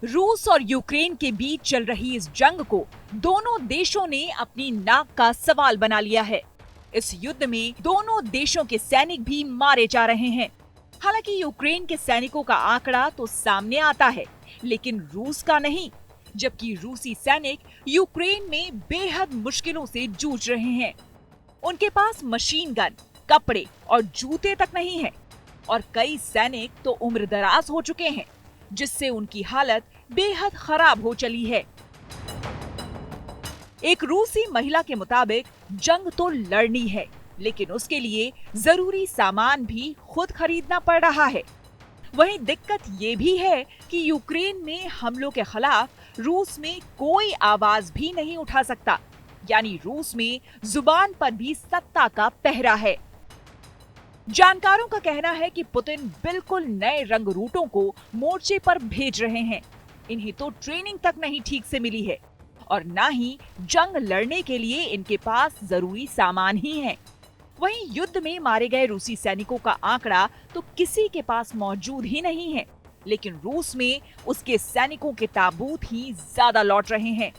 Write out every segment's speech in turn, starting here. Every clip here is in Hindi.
रूस और यूक्रेन के बीच चल रही इस जंग को दोनों देशों ने अपनी नाक का सवाल बना लिया है। इस युद्ध में दोनों देशों के सैनिक भी मारे जा रहे हैं। हालांकि यूक्रेन के सैनिकों का आंकड़ा तो सामने आता है, लेकिन रूस का नहीं, जबकि रूसी सैनिक यूक्रेन में बेहद मुश्किलों से जूझ रहे हैं। उनके पास मशीन गन, कपड़े और जूते तक नहीं है और कई सैनिक तो उम्रदराज हो चुके हैं, जिससे उनकी हालत बेहद खराब हो चली है। एक रूसी महिला के मुताबिक जंग तो लड़नी है, लेकिन उसके लिए जरूरी सामान भी खुद खरीदना पड़ रहा है। वहीं दिक्कत ये भी है कि यूक्रेन में हमलों के खिलाफ रूस में कोई आवाज भी नहीं उठा सकता, यानी रूस में जुबान पर भी सत्ता का पहरा है। जानकारों का कहना है कि पुतिन बिल्कुल नए रंगरूटों को मोर्चे पर भेज रहे हैं। इन्हें तो ट्रेनिंग तक नहीं ठीक से मिली है और ना ही जंग लड़ने के लिए इनके पास जरूरी सामान ही है। वहीं युद्ध में मारे गए रूसी सैनिकों का आंकड़ा तो किसी के पास मौजूद ही नहीं है, लेकिन रूस में उसके सैनिकों के ताबूत ही ज्यादा लौट रहे हैं।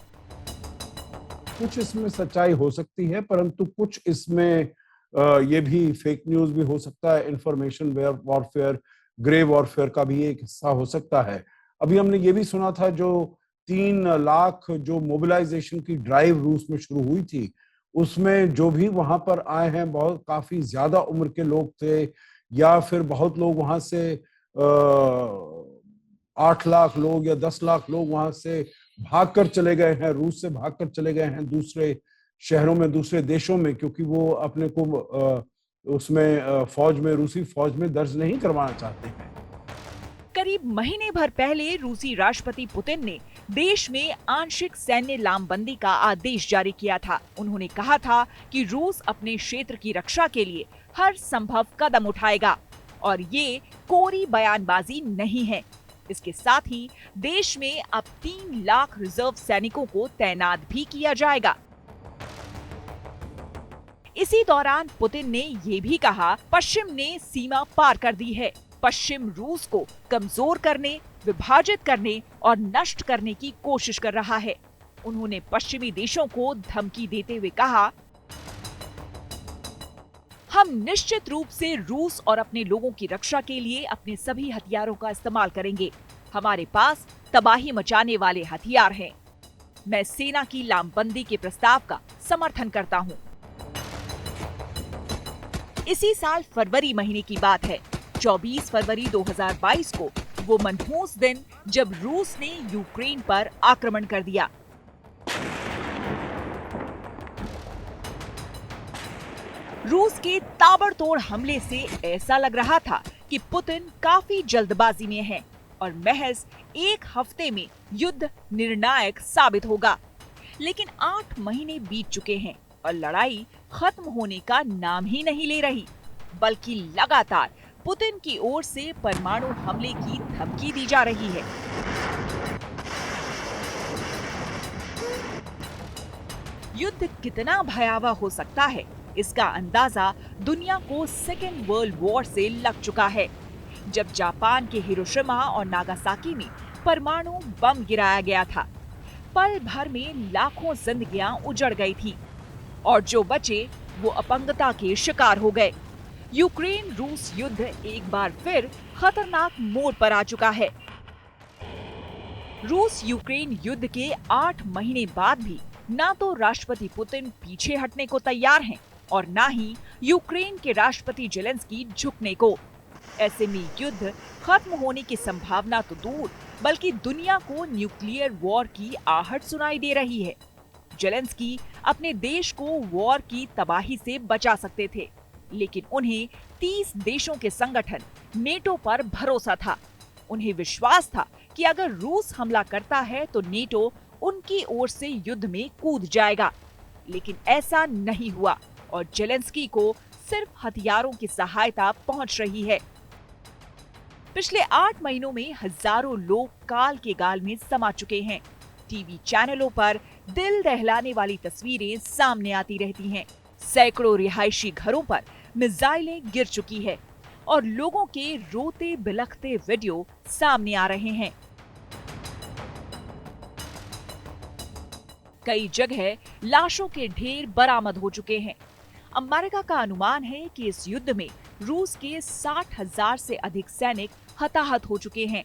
कुछ इसमें सच्चाई हो सकती है, परंतु कुछ इसमें ये भी फेक न्यूज भी हो सकता है। इंफॉर्मेशन वॉरफेयर, ग्रे वॉरफेयर का भी एक हिस्सा हो सकता है। अभी हमने ये भी सुना था जो 3 लाख जो मोबिलाइजेशन की ड्राइव रूस में शुरू हुई थी, उसमें जो भी वहां पर आए हैं बहुत काफी ज्यादा उम्र के लोग थे, या फिर बहुत लोग वहां से 8 लाख लोग या 10 लाख लोग वहां से भागकर चले गए हैं, रूस से भागकर चले गए हैं दूसरे शहरों में, दूसरे देशों में, क्योंकि वो अपने को उसमें फौज में, रूसी फौज में दर्ज नहीं करवाना चाहते हैं। करीब महीने भर पहले रूसी राष्ट्रपति पुतिन ने देश में आंशिक सैन्य लामबंदी का आदेश जारी किया था। उन्होंने कहा था कि रूस अपने क्षेत्र की रक्षा के लिए हर संभव कदम उठाएगा और ये कोरी बयानबाजी नहीं है। इसके साथ ही देश में अब 3 लाख रिजर्व सैनिकों को तैनात भी किया जाएगा। इसी दौरान पुतिन ने ये भी कहा, पश्चिम ने सीमा पार कर दी है। पश्चिम रूस को कमजोर करने, विभाजित करने और नष्ट करने की कोशिश कर रहा है। उन्होंने पश्चिमी देशों को धमकी देते हुए कहा, हम निश्चित रूप से रूस और अपने लोगों की रक्षा के लिए अपने सभी हथियारों का इस्तेमाल करेंगे। हमारे पास तबाही मचाने वाले हथियार हैं। मैं सेना की लामबंदी के प्रस्ताव का समर्थन करता हूं। इसी साल फरवरी महीने की बात है। 24 फरवरी 2022 को वो मनहूस दिन जब रूस ने यूक्रेन पर आक्रमण कर दिया। रूस के ताबड़तोड़ हमले से ऐसा लग रहा था कि पुतिन काफी जल्दबाजी में है और महज 1 हफ्ते में युद्ध निर्णायक साबित होगा। लेकिन 8 महीने बीत चुके हैं और लड़ाई खत्म होने का नाम ही नहीं ले रही, बल्कि लगातार पुतिन की ओर से परमाणु हमले की धमकी दी जा रही है। युद्ध कितना भयावह हो सकता है, इसका अंदाजा दुनिया को सेकेंड वर्ल्ड वॉर से लग चुका है, जब जापान के हिरोशिमा और नागासाकी में परमाणु बम गिराया गया था। पल भर में लाखों जिंदगियां उजड़ गई थी और जो बचे वो अपंगता के शिकार हो गए। यूक्रेन रूस युद्ध एक बार फिर खतरनाक मोड़ पर आ चुका है। रूस यूक्रेन युद्ध के 8 महीने बाद भी ना तो राष्ट्रपति पुतिन पीछे हटने को तैयार हैं और ना ही यूक्रेन के राष्ट्रपति जेलेंस्की झुकने को। ऐसे में युद्ध खत्म होने की संभावना तो दूर, बल्कि दुनिया को न्यूक्लियर वॉर की आहट सुनाई दे रही है। जेलेंस्की अपने देश को वॉर की तबाही से बचा सकते थे, लेकिन उन्हें 30 देशों के संगठन नेटो पर भरोसा था। उन्हें विश्वास था कि अगर रूस हमला करता है तो नेटो उनकी ओर से युद्ध में कूद जाएगा, लेकिन ऐसा नहीं हुआ और जेलेंस्की को सिर्फ हथियारों की सहायता पहुंच रही है। पिछले 8 महीनों में हजारों लोग काल के गाल में समा चुके हैं। टीवी चैनलों पर दिल दहलाने वाली तस्वीरें सामने आती रहती हैं। सैकड़ों रिहायशी घरों पर मिसाइलें गिर चुकी है और लोगों के रोते बिलखते वीडियो सामने आ रहे हैं। कई जगह लाशों के ढेर बरामद हो चुके हैं। अमेरिका का अनुमान है कि इस युद्ध में रूस के 60,000 से अधिक सैनिक हताहत हो चुके हैं।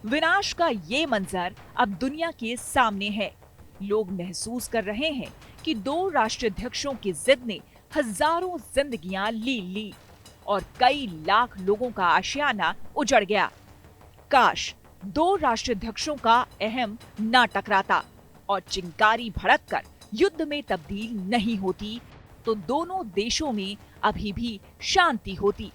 विनाश का ये मंजर अब दुनिया के सामने है। लोग महसूस कर रहे हैं कि दो राष्ट्राध्यक्षों की जिद ने हजारों जिंदगियां ली और कई लाख लोगों का आशियाना उजड़ गया। काश दो राष्ट्राध्यक्षों का अहम ना टकराता और चिंगारी भड़ककर युद्ध में तब्दील नहीं होती, तो दोनों देशों में अभी भी शांति होती।